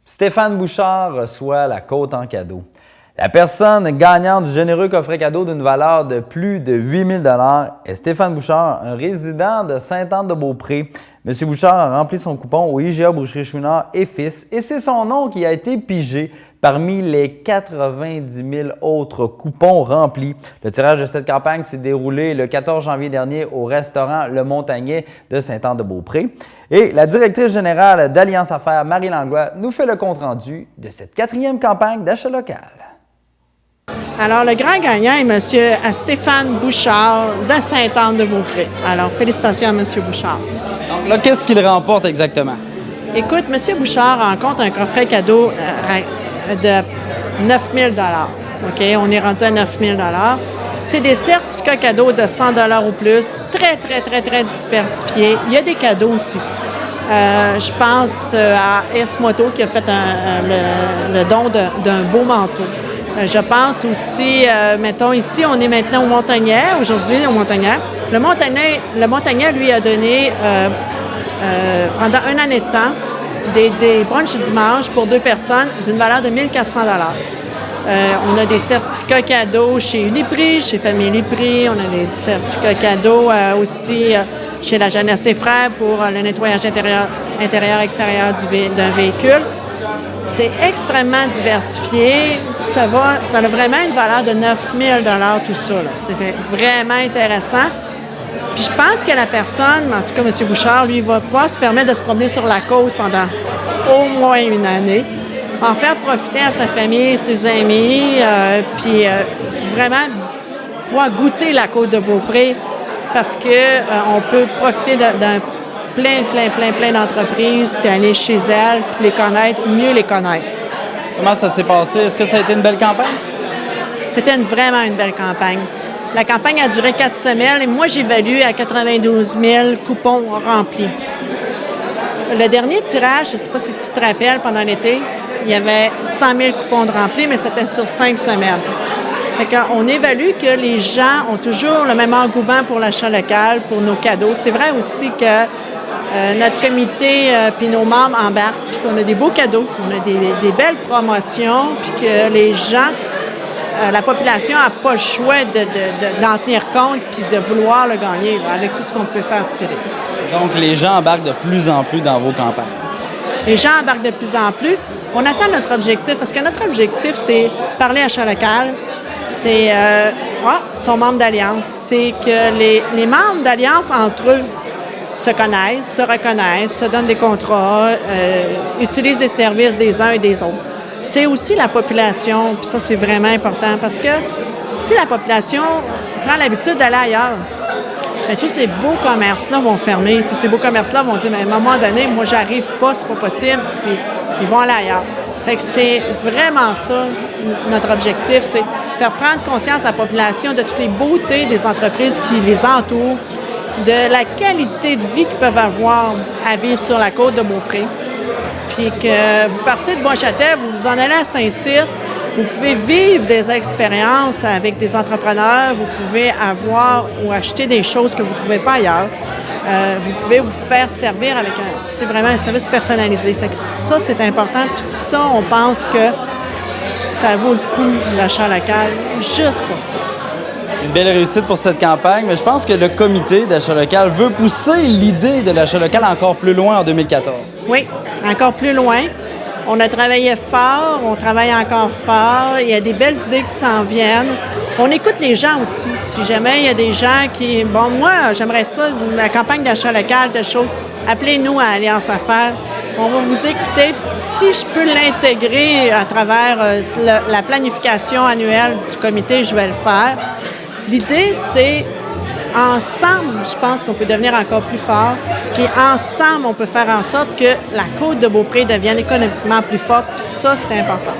Stéphane Bouchard reçoit la côte en cadeau. La personne gagnante du généreux coffret cadeau d'une valeur de plus de 8 000 $ est Stéphane Bouchard, un résident de Sainte-Anne-de-Beaupré. M. Bouchard a rempli son coupon au IGA Boucherie Chouinard et Fils et c'est son nom qui a été pigé parmi les 90 000 autres coupons remplis. Le tirage de cette campagne s'est déroulé le 14 janvier dernier au restaurant Le Montagnet de Sainte-Anne-de-Beaupré. Et la directrice générale d'Alliance Affaires, Marie Langlois, nous fait le compte-rendu de cette 4e campagne d'achat local. Alors, le grand gagnant est M. Stéphane Bouchard de Sainte-Anne-de-Beaupré. Alors, félicitations à M. Bouchard. Donc là, qu'est-ce qu'il remporte exactement? Écoute, M. Bouchard rencontre un coffret cadeau de 9 000 $. OK? On est rendu à 9 000 $. C'est des certificats cadeaux de 100 $ ou plus, très diversifiés. Il y a des cadeaux aussi. Je pense à S-Moto qui a fait le don d'un beau manteau. Je pense aussi, mettons, ici, on est maintenant au Montagnet, aujourd'hui, au Montagnet. Le Montagnet, lui, a donné, pendant une année de temps, des brunchs dimanche pour 2 personnes d'une valeur de 1 400 $. On a des certificats cadeaux chez Uniprix, chez Famille Prix. On a des certificats cadeaux aussi chez la Jeunesse et Frères pour le nettoyage intérieur-extérieur d'un véhicule. C'est extrêmement diversifié. Ça a vraiment une valeur de 9 000 $ tout ça. C'est vraiment intéressant. Puis je pense que la personne, en tout cas M. Bouchard, lui, va pouvoir se permettre de se promener sur la côte pendant au moins une année, en faire profiter à sa famille, ses amis, puis vraiment pouvoir goûter la côte de Beaupré parce qu'on peut profiter d'un plein d'entreprises, puis aller chez elles, puis les connaître, mieux les connaître. Comment ça s'est passé? Est-ce que ça a été une belle campagne? C'était vraiment une belle campagne. La campagne a duré 4 semaines et moi, j'évalue à 92 000 coupons remplis. Le dernier tirage, je ne sais pas si tu te rappelles, pendant l'été, il y avait 100 000 coupons de remplis, mais c'était sur 5 semaines. Fait qu'on évalue que les gens ont toujours le même engouement pour l'achat local, pour nos cadeaux. C'est vrai aussi que notre comité puis nos membres embarquent, puis qu'on a des beaux cadeaux, on a des belles promotions, puis que les gens, la population n'a pas le choix d'en tenir compte puis de vouloir le gagner là, avec tout ce qu'on peut faire tirer. Donc, les gens embarquent de plus en plus dans vos campagnes. Les gens embarquent de plus en plus. On atteint notre objectif, parce que notre objectif, c'est parler achat local. C'est sont membres d'Alliance. C'est que les membres d'Alliance, entre eux, se connaissent, se reconnaissent, se donnent des contrats, utilisent les services des uns et des autres. C'est aussi la population, puis ça, c'est vraiment important, parce que si la population prend l'habitude d'aller ailleurs, bien, tous ces beaux commerces-là vont fermer, tous ces beaux commerces-là vont dire, mais à un moment donné, moi, j'arrive pas, c'est pas possible, puis ils vont aller ailleurs. Fait que c'est vraiment ça, notre objectif, c'est faire prendre conscience à la population de toutes les beautés des entreprises qui les entourent, de la qualité de vie qu'ils peuvent avoir à vivre sur la côte de Beaupré. Puis que vous partez de Bois-Châtel, vous vous en allez à Saint-Tite, vous pouvez vivre des expériences avec des entrepreneurs, vous pouvez avoir ou acheter des choses que vous ne trouvez pas ailleurs. Vous pouvez vous faire servir avec vraiment un service personnalisé. Fait que ça, c'est important. Puis ça, on pense que ça vaut le coup, l'achat local, juste pour ça. Une belle réussite pour cette campagne, mais je pense que le comité d'achat local veut pousser l'idée de l'achat local encore plus loin en 2014. Oui, encore plus loin. On a travaillé fort, on travaille encore fort. Il y a des belles idées qui s'en viennent. On écoute les gens aussi. Si jamais il y a des gens qui... Bon, moi, j'aimerais ça, la campagne d'achat local, telle chose, appelez-nous à Alliance Affaires. On va vous écouter. Puis si je peux l'intégrer à travers la planification annuelle du comité, je vais le faire. L'idée, c'est ensemble, je pense qu'on peut devenir encore plus fort. Puis ensemble, on peut faire en sorte que la côte de Beaupré devienne économiquement plus forte. Puis ça, c'est important.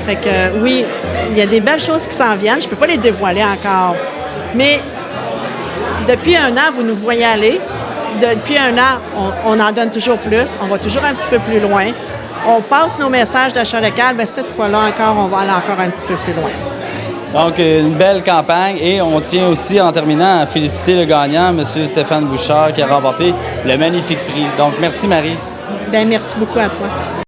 Fait que oui, il y a des belles choses qui s'en viennent. Je ne peux pas les dévoiler encore. Mais depuis 1 an, vous nous voyez aller. Depuis 1 an, on en donne toujours plus. On va toujours un petit peu plus loin. On passe nos messages d'achat local. Bien, cette fois-là encore, on va aller encore un petit peu plus loin. Donc, une belle campagne et on tient aussi, en terminant, à féliciter le gagnant, M. Stéphane Bouchard, qui a remporté le magnifique prix. Donc, merci Marie. Bien, merci beaucoup à toi.